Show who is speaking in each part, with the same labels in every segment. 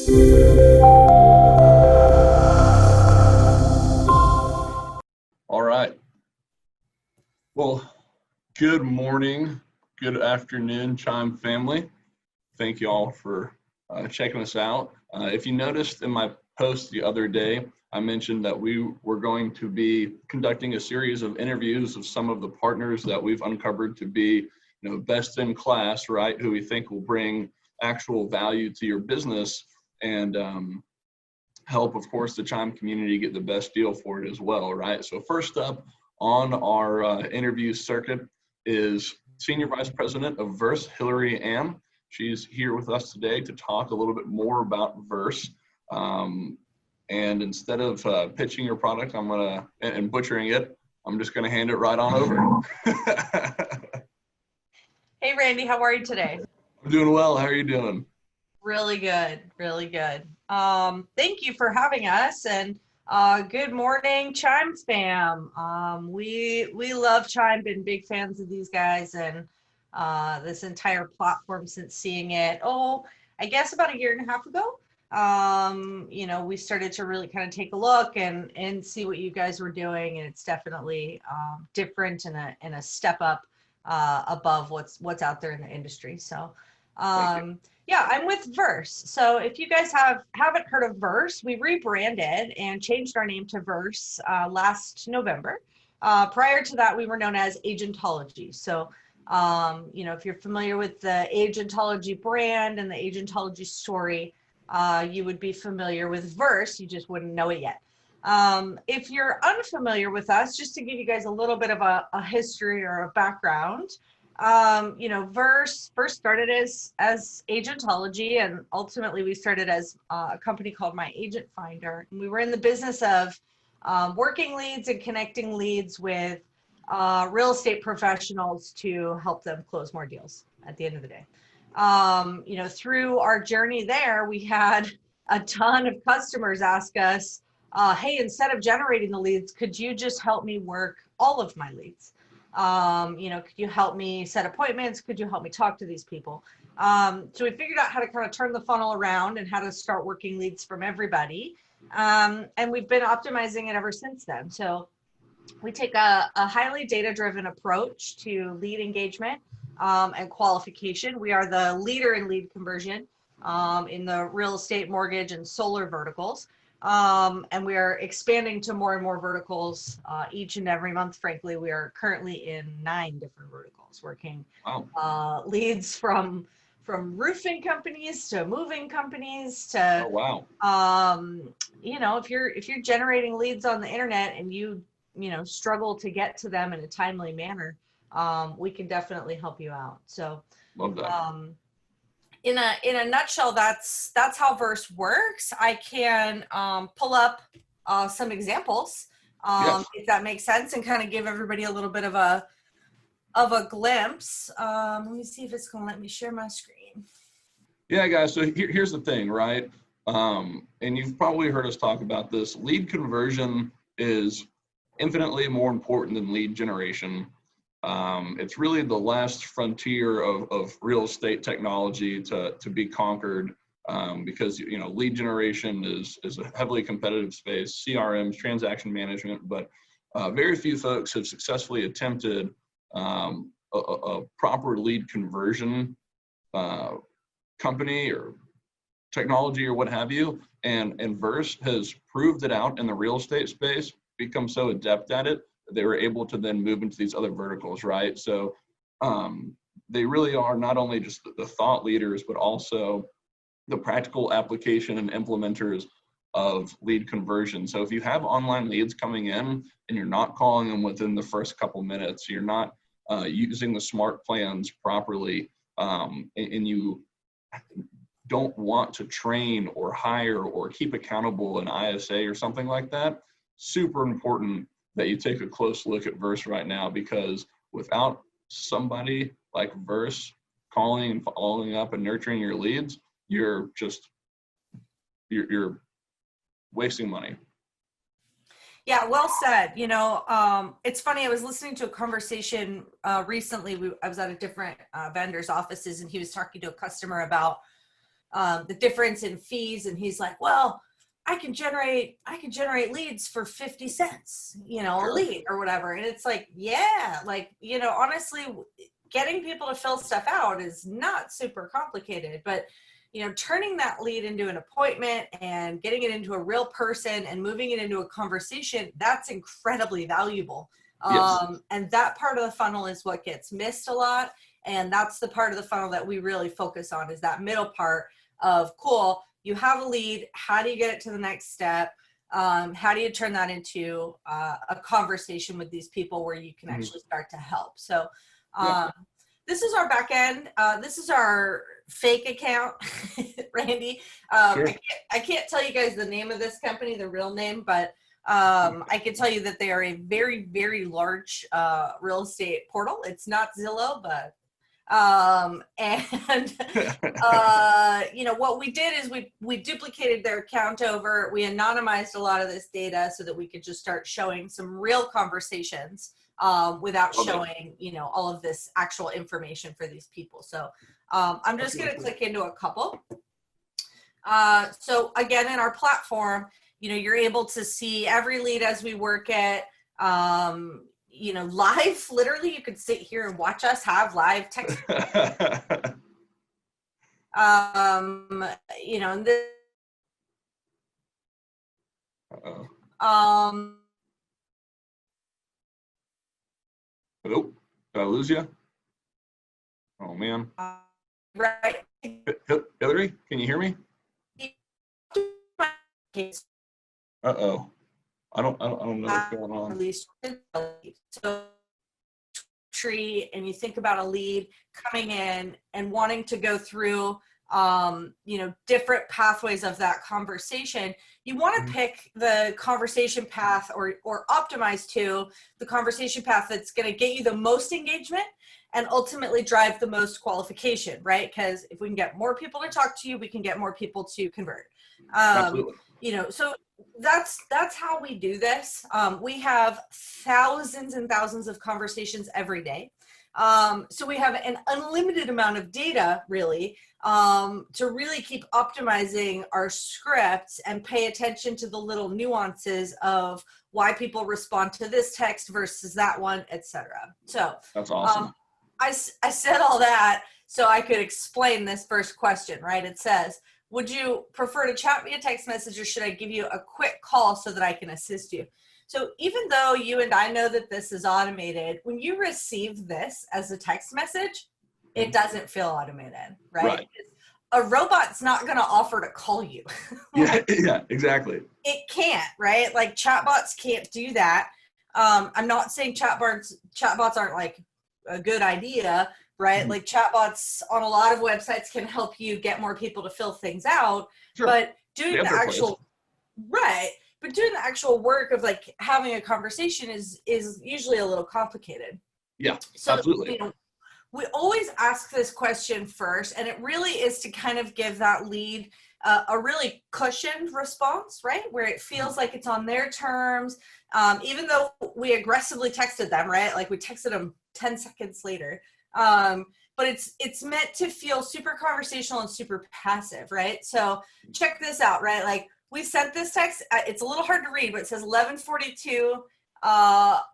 Speaker 1: All right. Well, good morning, good afternoon, Chime family. Thank you all for checking us out. If you noticed in my post the other day, I mentioned that we were going to be conducting a series of interviews of some of the partners that we've uncovered to be, best in class, right? Who we think will bring actual value to your business and help, of course, the Chime community get the best deal for it as well, right? So first up on our interview circuit is Senior Vice President of Verse, Hillary Ann. She's here with us today to talk a little bit more about Verse. And instead of pitching your product, and butchering it, I'm just gonna hand it right on over.
Speaker 2: Hey, Randy, how are you today?
Speaker 1: I'm doing well. How are you doing?
Speaker 2: Really good, really good. Thank you for having us, and good morning, Chime fam. We love Chime, been big fans of these guys and this entire platform since seeing it, I guess about a year and a half ago. We started to really kind of take a look and see what you guys were doing, and it's definitely different and a step up above what's out there in the industry. So yeah, I'm with Verse. So if you guys haven't heard of Verse, we rebranded and changed our name to Verse last November. Prior to that, we were known as Agentology. So if you're familiar with the Agentology brand and the Agentology story, you would be familiar with Verse. You just wouldn't know it yet. If you're unfamiliar with us, just to give you guys a little bit of a history or a background, Verse first started as Agentology, and ultimately we started as a company called My Agent Finder. And we were in the business of working leads and connecting leads with real estate professionals to help them close more deals at the end of the day. Through our journey there, we had a ton of customers ask us, hey, instead of generating the leads, could you just help me work all of my leads? Could you help me set appointments? Could you help me talk to these people? So we figured out how to kind of turn the funnel around and how to start working leads from everybody. And we've been optimizing it ever since then. So we take a highly data-driven approach to lead engagement and qualification. We are the leader in lead conversion in the real estate, mortgage, and solar verticals. And we are expanding to more and more verticals each and every month. Frankly, we are currently in 9 different verticals, working leads from roofing companies to moving companies to, if you're generating leads on the internet and you struggle to get to them in a timely manner, we can definitely help you out. So
Speaker 1: Love that.
Speaker 2: In a nutshell, that's how Verse works. I can pull up some examples,
Speaker 1: Yes.
Speaker 2: if that makes sense, and kind of give everybody a little bit of a glimpse. Let me see if it's going to let me share my screen.
Speaker 1: Yeah, guys. So here's the thing, right? And you've probably heard us talk about this. Lead conversion is infinitely more important than lead generation. It's really the last frontier of real estate technology to be conquered, because lead generation is a heavily competitive space, CRMs, transaction management, but very few folks have successfully attempted a proper lead conversion company or technology or what have you. And Verse has proved it out in the real estate space, become so adept at it, they were able to then move into these other verticals, right? So they really are not only just the thought leaders, but also the practical application and implementers of lead conversion. So if you have online leads coming in and you're not calling them within the first couple minutes, you're not using the smart plans properly, and you don't want to train or hire or keep accountable an ISA or something like that, super important that you take a close look at Verse right now, because without somebody like Verse calling and following up and nurturing your leads, you're wasting money.
Speaker 2: Yeah, well said. It's funny. I was listening to a conversation recently. I was at a different vendor's offices, and he was talking to a customer about the difference in fees. And he's like, well, I can generate leads for 50 cents, a lead or whatever. And it's like, yeah, like, honestly, getting people to fill stuff out is not super complicated, but turning that lead into an appointment and getting it into a real person and moving it into a conversation, that's incredibly valuable.
Speaker 1: Yes.
Speaker 2: And that part of the funnel is what gets missed a lot. And that's the part of the funnel that we really focus on, is that middle part of, cool, you have a lead. How do you get it to the next step? How do you turn that into a conversation with these people where you can actually start to help? So this is our back end. This is our fake account, Randy. I can't tell you guys the name of this company, the real name, but I can tell you that they are a very, very large real estate portal. It's not Zillow, but what we did is we duplicated their account over. We anonymized a lot of this data so that we could just start showing some real conversations without showing, all of this actual information for these people. So I'm just going to click into a couple. So again, in our platform, you're able to see every lead as we work it. Live, literally, you could sit here and watch us have live text. This,
Speaker 1: Hello? Did I lose you? Oh, man.
Speaker 2: Right.
Speaker 1: Hillary, can you hear me? Uh-oh. I don't know what's going on.
Speaker 2: So tree, and you think about a lead coming in and wanting to go through different pathways of that conversation. You want to pick the conversation path or optimize to the conversation path that's going to get you the most engagement and ultimately drive the most qualification, right? Because if we can get more people to talk to you, we can get more people to convert.
Speaker 1: Absolutely.
Speaker 2: So that's how we do this. We have thousands and thousands of conversations every day. So we have an unlimited amount of data, really, to really keep optimizing our scripts and pay attention to the little nuances of why people respond to this text versus that one, etc. So
Speaker 1: that's awesome.
Speaker 2: I said all that so I could explain this first question, right? It says, would you prefer to chat via text message, or should I give you a quick call so that I can assist you? So even though you and I know that this is automated, when you receive this as a text message, it doesn't feel automated, right? A robot's not going to offer to call you.
Speaker 1: Yeah, exactly.
Speaker 2: It can't, right? Like chatbots can't do that. I'm not saying chatbots aren't like a good idea, right? Like chatbots on a lot of websites can help you get more people to fill things out, but doing the actual but doing the actual work of like having a conversation is usually a little complicated.
Speaker 1: Yeah,
Speaker 2: so
Speaker 1: absolutely.
Speaker 2: We always ask this question first, and it really is to kind of give that lead a really cushioned response, right? Where it feels like it's on their terms, even though we aggressively texted them, right? Like we texted them 10 seconds later. But it's meant to feel super conversational and super passive, right? So check this out, right? Like we sent this text, it's a little hard to read, but it says 11:42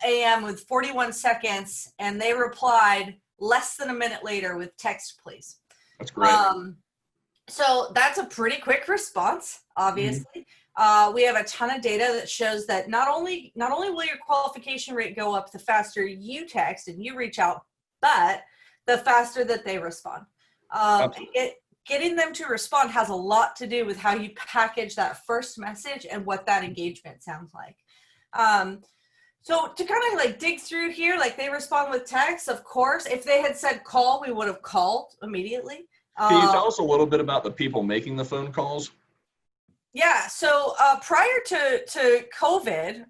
Speaker 2: a.m. with 41 seconds, and they replied less than a minute later with text, please.
Speaker 1: That's great.
Speaker 2: So that's a pretty quick response, obviously. We have a ton of data that shows that not only will your qualification rate go up the faster you text and you reach out, but the faster that they respond. Getting them to respond has a lot to do with how you package that first message and what that engagement sounds like. So to kind of like dig through here, like they respond with text, of course. If they had said call, we would have called immediately.
Speaker 1: Can you tell us a little bit about the people making the phone calls?
Speaker 2: Yeah, so prior to COVID,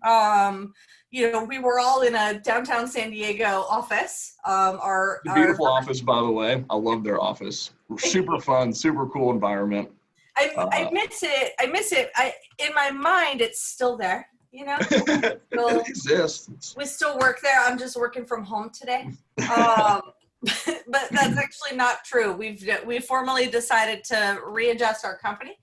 Speaker 2: we were all in a downtown San Diego office. Our
Speaker 1: beautiful office, by the way. I love their office. Super fun, super cool environment.
Speaker 2: I miss it. In my mind, it's still there.
Speaker 1: It exists.
Speaker 2: We still work there. I'm just working from home today. but that's actually not true. We formally decided to readjust our company.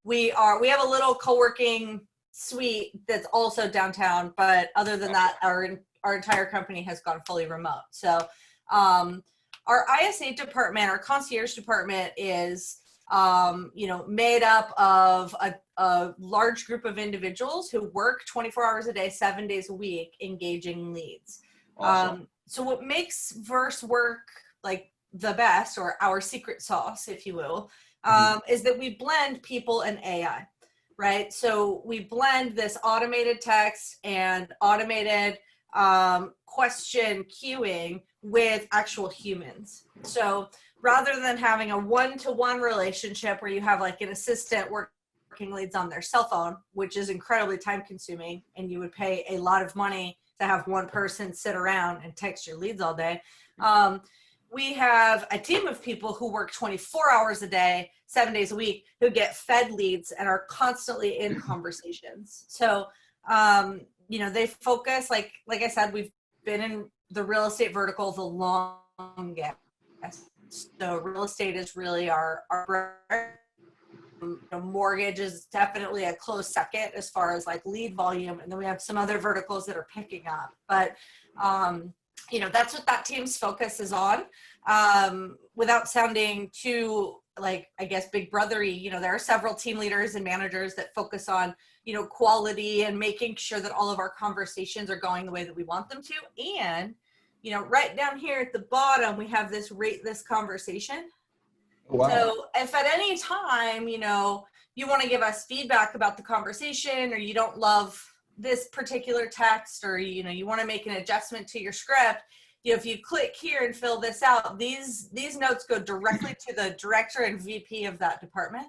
Speaker 2: We have a little co-working suite that's also downtown, but other than that, our entire company has gone fully remote. So our ISA department, our concierge department is made up of a large group of individuals who work 24 hours a day, 7 days a week, engaging leads.
Speaker 1: Awesome.
Speaker 2: So what makes Verse work like the best, or our secret sauce, if you will, is that we blend people and AI, right? So we blend this automated text and automated question queuing with actual humans. So rather than having a one-to-one relationship where you have like an assistant working leads on their cell phone, which is incredibly time consuming, and you would pay a lot of money to have one person sit around and text your leads all day. We have a team of people who work 24 hours a day, 7 days a week, who get fed leads and are constantly in conversations. So, they focus, like I said, we've been in the real estate vertical the longest. So real estate is really our mortgage is definitely a close second as far as like lead volume, and then we have some other verticals that are picking up, but that's what that team's focus is on. Without sounding too like, I guess, big brothery, there are several team leaders and managers that focus on quality and making sure that all of our conversations are going the way that we want them to. And right down here at the bottom, we have this rate this conversation.
Speaker 1: Wow.
Speaker 2: So if at any time, you want to give us feedback about the conversation, or you don't love this particular text, or, you want to make an adjustment to your script, if you click here and fill this out, these notes go directly to the director and VP of that department.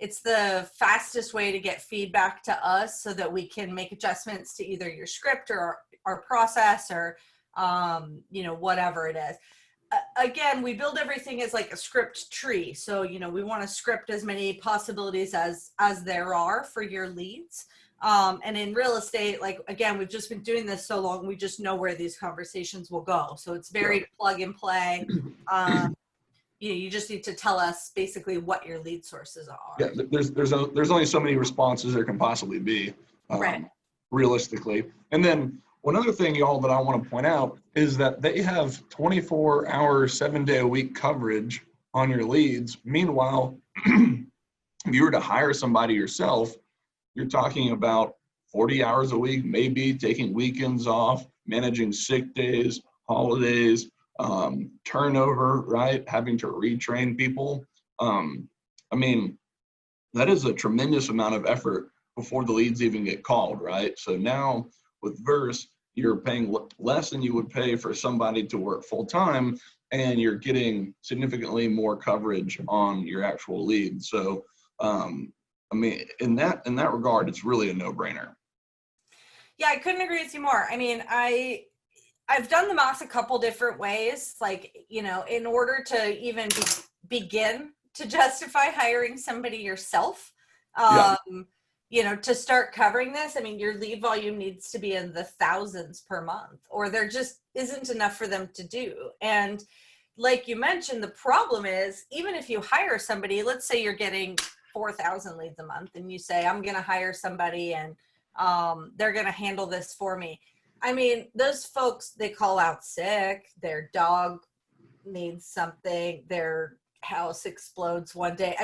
Speaker 2: It's the fastest way to get feedback to us so that we can make adjustments to either your script or our process, or, whatever it is. Again, we build everything as like a script tree. So, we want to script as many possibilities as there are for your leads. And in real estate, like, again, we've just been doing this so long, we just know where these conversations will go. So it's very plug and play. You just need to tell us basically what your lead sources are.
Speaker 1: Yeah, there's only so many responses there can possibly be,
Speaker 2: right.
Speaker 1: Realistically. And then one other thing, y'all, that I want to point out is that they have 24-hour, 7-day-a-week coverage on your leads. Meanwhile, if you were to hire somebody yourself, you're talking about 40 hours a week, maybe taking weekends off, managing sick days, holidays, turnover, right? Having to retrain people. That is a tremendous amount of effort before the leads even get called, right? So now with Verse, you're paying less than you would pay for somebody to work full time, and you're getting significantly more coverage on your actual leads. So, in that regard, it's really a no-brainer.
Speaker 2: Yeah, I couldn't agree with you more. I've done the math a couple different ways. Like, in order to even begin to justify hiring somebody yourself, to start covering this, your lead volume needs to be in the thousands per month, or there just isn't enough for them to do. And like you mentioned, the problem is, even if you hire somebody, let's say you're getting 4,000 leads a month, and you say, I'm going to hire somebody and they're going to handle this for me. Those folks, they call out sick, their dog needs something, their house explodes one day.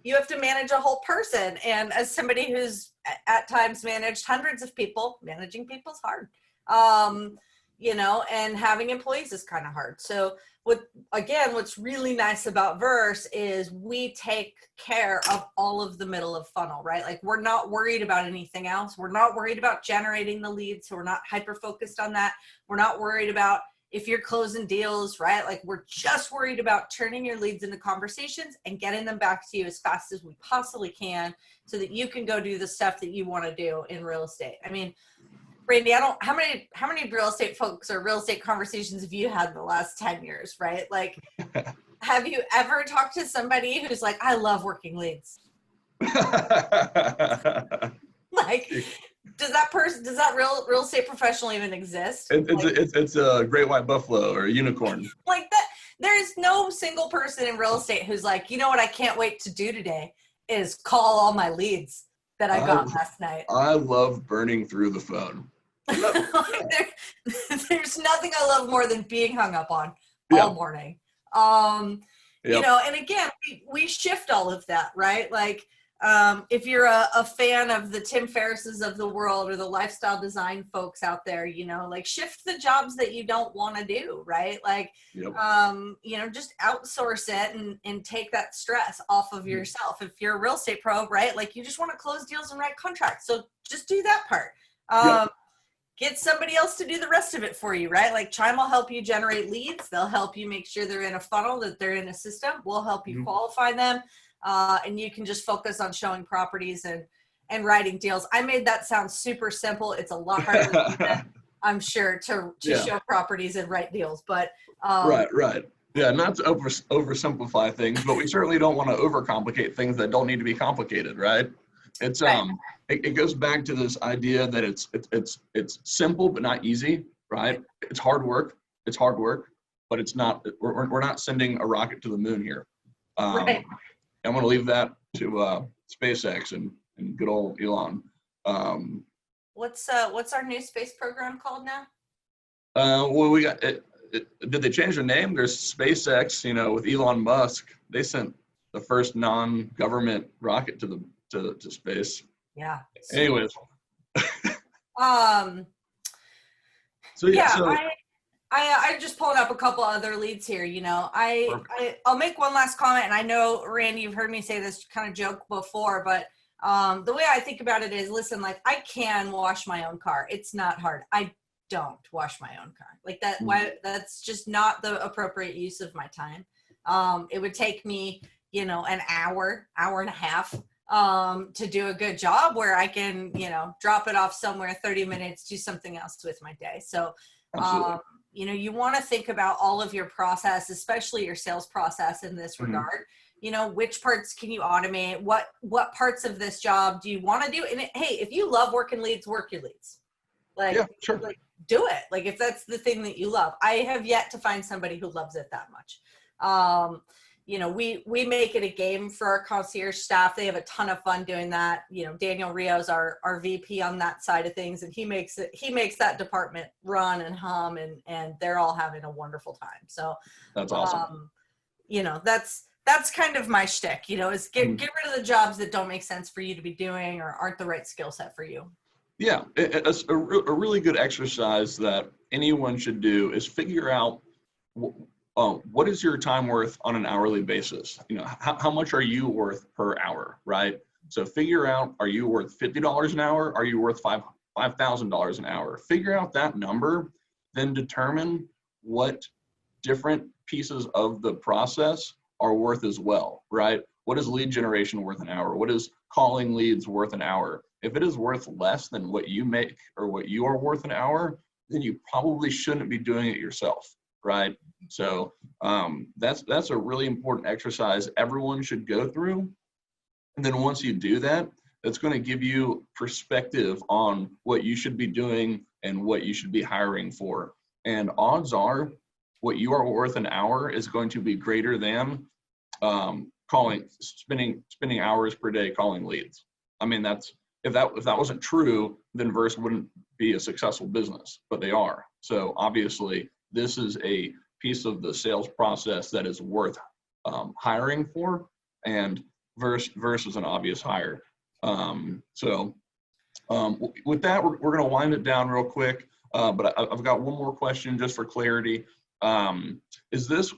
Speaker 2: You have to manage a whole person. And as somebody who's at times managed hundreds of people, managing people's hard. And having employees is kind of hard. So what's really nice about Verse is we take care of all of the middle of funnel, right? Like, we're not worried about anything else. We're not worried about generating the leads. So we're not hyper focused on that. We're not worried about if you're closing deals, right? Like, we're just worried about turning your leads into conversations and getting them back to you as fast as we possibly can, so that you can go do the stuff that you want to do in real estate. Randy, how many real estate folks or real estate conversations have you had in the last 10 years, right? Like, have you ever talked to somebody who's like, I love working leads? Like, does that real estate professional even exist?
Speaker 1: It's a great white buffalo or a unicorn.
Speaker 2: Like that, there is no single person in real estate who's like, you know what I can't wait to do today is call all my leads that I got last night.
Speaker 1: I love burning through the phone.
Speaker 2: There's nothing I love more than being hung up on all morning. You know, and again, we shift all of that, right? Like, if you're a fan of the Tim Ferrisses of the world or the lifestyle design folks out there, you know, like shift the jobs that you don't want to do, right? Like, you know, just outsource it and take that stress off of yourself. If you're a real estate pro, right? Like you just want to close deals and write contracts. So just do that part. Get somebody else to do the rest of it for you, right? Like Chime will help you generate leads. They'll help you make sure they're in a funnel, that they're in a system. We'll help you qualify them. And you can just focus on showing properties and writing deals. I made that sound super simple. It's a lot harder than that, I'm sure, to show properties and write deals. But
Speaker 1: right. Yeah, not to oversimplify things, but we certainly don't want to overcomplicate things that don't need to be complicated, right? It's it goes back to this idea that it's simple but not easy, right? It's hard work, but it's not. We're not sending a rocket to the moon here.
Speaker 2: Right.
Speaker 1: I'm going to leave that to SpaceX and good old Elon.
Speaker 2: What's our new space program called now?
Speaker 1: Well, we got it. Did they change their name? There's SpaceX. You know, with Elon Musk, they sent the first non-government rocket to space.
Speaker 2: Yeah.
Speaker 1: Anyways.
Speaker 2: I'm just pulling up a couple other leads here. You know, I'll make one last comment, and I know, Randy, you've heard me say this kind of joke before, but the way I think about it is, listen, like I can wash my own car. It's not hard. I don't wash my own car like that. Why? That's just not the appropriate use of my time. It would take me, you know, an hour and a half to do a good job where I can, you know, drop it off somewhere, 30 minutes, do something else with my day. So, you know, you want to think about all of your process, especially your sales process in this regard. You know, which parts can you automate? What parts of this job do you want to do? And hey, if you love working leads, work your leads. Like, like do it. Like if that's the thing that you love. I have yet to find somebody who loves it that much. You know, we make it a game for our concierge staff. They have a ton of fun doing that. You know, Daniel Rios, our VP on that side of things, and he makes that department run and hum, and they're all having a wonderful time. So
Speaker 1: that's awesome.
Speaker 2: You know, that's kind of my shtick, you know, is get rid of the jobs that don't make sense for you to be doing or aren't the right skill set for you.
Speaker 1: Yeah, it's a really good exercise that anyone should do is figure out what is your time worth on an hourly basis? You know, how much are you worth per hour, right? So figure out, are you worth $50 an hour? Are you worth $5,000 an hour? Figure out that number, then determine what different pieces of the process are worth as well, right? What is lead generation worth an hour? What is calling leads worth an hour? If it is worth less than what you make or what you are worth an hour, then you probably shouldn't be doing it yourself, right? So that's a really important exercise everyone should go through. And then once you do that, that's going to give you perspective on what you should be doing and what you should be hiring for. And odds are what you are worth an hour is going to be greater than spending hours per day calling leads. I mean, if that wasn't true, then Verse wouldn't be a successful business, but they are. So obviously this is a piece of the sales process that is worth hiring for, and Verse is an obvious hire. So with that, we're going to wind it down real quick, but I've got one more question just for clarity. Is this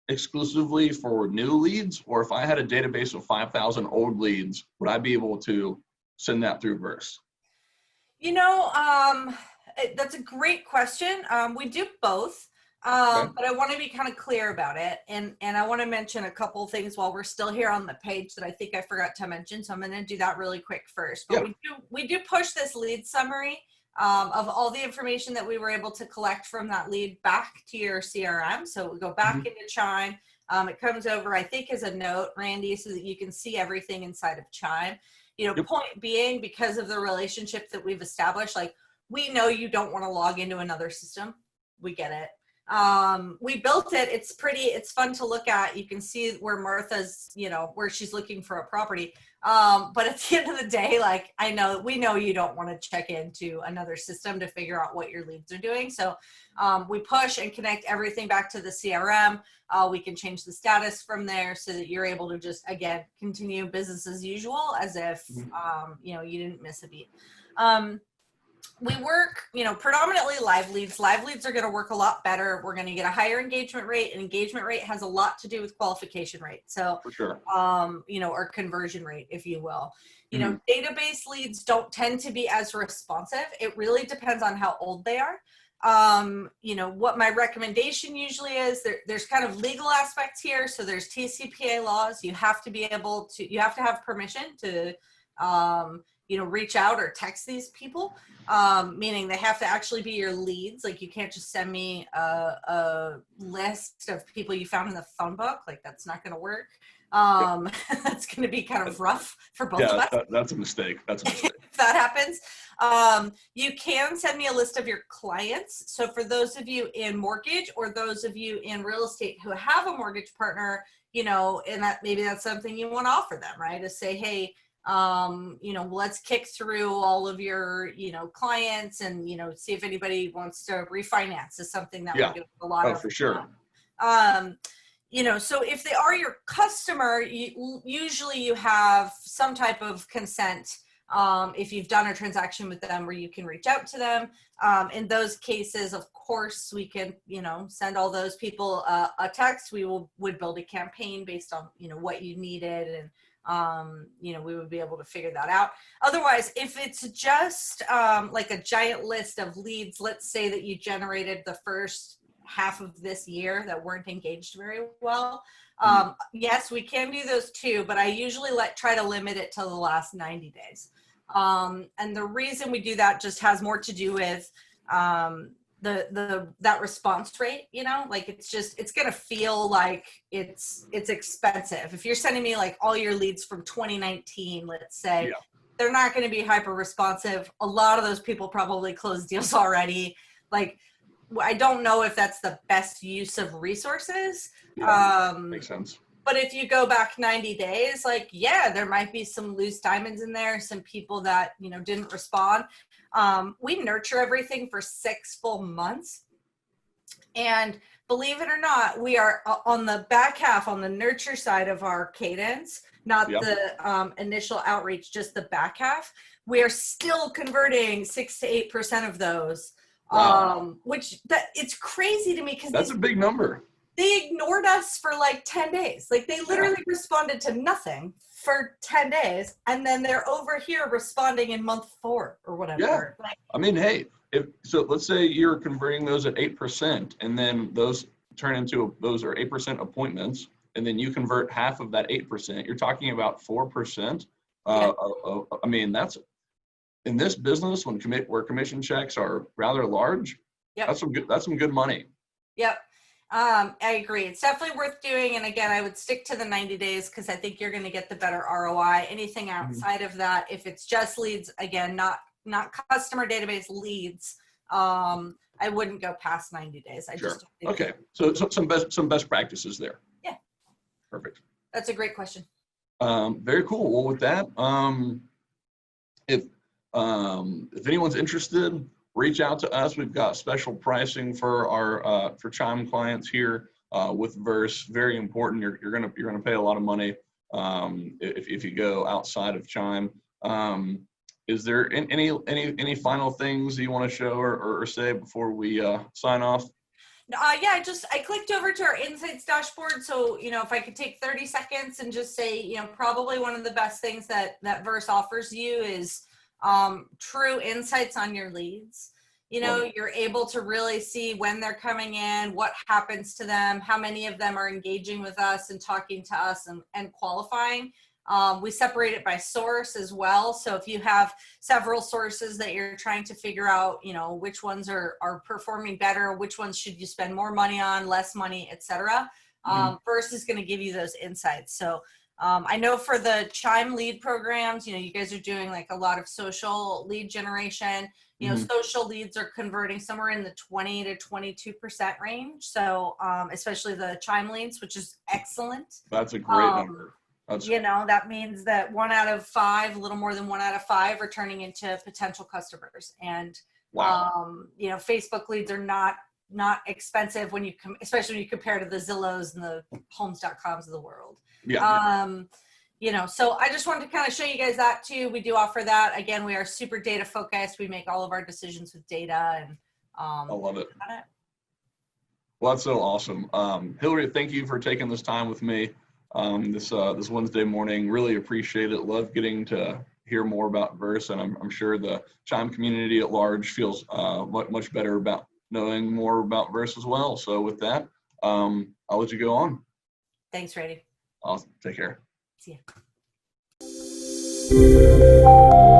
Speaker 1: exclusively for new leads, or if I had a database of 5,000 old leads, would I be able to send that through Verse?
Speaker 2: You know, that's a great question. We do both, but I want to be kind of clear about it. And I want to mention a couple of things while we're still here on the page that I think I forgot to mention. So I'm going to do that really quick first. But we do push this lead summary of all the information that we were able to collect from that lead back to your CRM. So we go back into Chime. It comes over, I think, as a note, Randy, so that you can see everything inside of Chime.
Speaker 1: Yep.
Speaker 2: Point being, because of the relationship that we've established, like, we know you don't want to log into another system. We get it. We built it. It's fun to look at. You can see where Martha's, where she's looking for a property. But at the end of the day, like, we know you don't want to check into another system to figure out what your leads are doing. So we push and connect everything back to the CRM. We can change the status from there so that you're able to just, again, continue business as usual, as if, you didn't miss a beat. We work, predominantly live leads. Live leads are going to work a lot better. We're going to get a higher engagement rate, and engagement rate has a lot to do with qualification rate. So,
Speaker 1: For sure.
Speaker 2: Or conversion rate, if you will. Database leads don't tend to be as responsive. It really depends on how old they are. What my recommendation usually is, there's kind of legal aspects here. So there's TCPA laws. You have to have permission to, reach out or text these people, meaning they have to actually be your leads. Like, you can't just send me a list of people you found in the phone book. Like, that's not going to work. That's going to be kind of rough for both of us.
Speaker 1: That's a mistake.
Speaker 2: If that happens. You can send me a list of your clients. So for those of you in mortgage, or those of you in real estate who have a mortgage partner, and that maybe that's something you want to offer them, right? To say, hey, let's kick through all of your, clients and, see if anybody wants to refinance, is something that we do a lot of.
Speaker 1: For sure.
Speaker 2: So if they are your customer, usually you have some type of consent, if you've done a transaction with them, where you can reach out to them. In those cases, of course, we can, send all those people a text. We would build a campaign based on, what you needed, and we would be able to figure that out. Otherwise, if it's just like a giant list of leads, let's say that you generated the first half of this year that weren't engaged very well, yes, we can do those too, but I usually try to limit it to the last 90 days. And the reason we do that just has more to do with that response rate. Like, it's gonna feel like it's expensive if you're sending me like all your leads from 2019, let's say. They're not going to be hyper responsive. A lot of those people probably closed deals already. Like, I don't know if that's the best use of resources.
Speaker 1: Makes sense.
Speaker 2: But if you go back 90 days, like, there might be some loose diamonds in there, some people that, didn't respond. We nurture everything for 6 full months. And believe it or not, we are on the back half, on the nurture side of our cadence, not the initial outreach, just the back half. We are still converting 6 to 8% of those.
Speaker 1: Wow.
Speaker 2: It's crazy to me, because
Speaker 1: that's a big number.
Speaker 2: They ignored us for like 10 days. Like, they literally responded to nothing for 10 days. And then they're over here responding in month 4 or whatever.
Speaker 1: Yeah.
Speaker 2: Like,
Speaker 1: I mean, hey, so let's say you're converting those at 8%, and then those turn into, those are 8% appointments, and then you convert half of that 8%. You're talking about 4%. I mean, that's, in this business, where commission checks are rather large, that's some good money.
Speaker 2: Yep. I agree. It's definitely worth doing. And again, I would stick to the 90 days, because I think you're going to get the better ROI. Anything outside of that, if it's just leads, again, not customer database leads, I wouldn't go past 90 days.
Speaker 1: Okay. So some best practices there. Yeah. Perfect.
Speaker 2: That's a great question.
Speaker 1: Very cool. Well, with that, if anyone's interested, reach out to us. We've got special pricing for our for Chime clients here with Verse. Very important. You're gonna pay a lot of money if you go outside of Chime. Is there any final things you want to show or say before we sign off?
Speaker 2: I clicked over to our insights dashboard. So, if I could take 30 seconds and just say, probably one of the best things that Verse offers you is true insights on your leads. You're able to really see when they're coming in, what happens to them, how many of them are engaging with us and talking to us and qualifying. We separate it by source as well. So if you have several sources that you're trying to figure out, which ones are performing better, which ones should you spend more money on, less money, etc. Verse is going to give you those insights. So I know for the Chime lead programs, you guys are doing like a lot of social lead generation. Social leads are converting somewhere in the 20 to 22% range. So, especially the Chime leads, which is excellent.
Speaker 1: That's a great number.
Speaker 2: That means that 1 out of 5, a little more than 1 out of 5 are turning into potential customers. And, Facebook leads are not expensive when especially when you compare to the Zillows and the homes.coms of the world.
Speaker 1: Yeah.
Speaker 2: So I just wanted to kind of show you guys that too. We do offer that. Again, we are super data focused. We make all of our decisions with data, and
Speaker 1: I love it. Well, that's so awesome. Hillary, thank you for taking this time with me this Wednesday morning. Really appreciate it. Love getting to hear more about Verse, and I'm sure the Chime community at large feels much better about knowing more about Verse as well. So with that, I'll let you go on.
Speaker 2: Thanks, Randy.
Speaker 1: Awesome. Take care.
Speaker 2: See ya.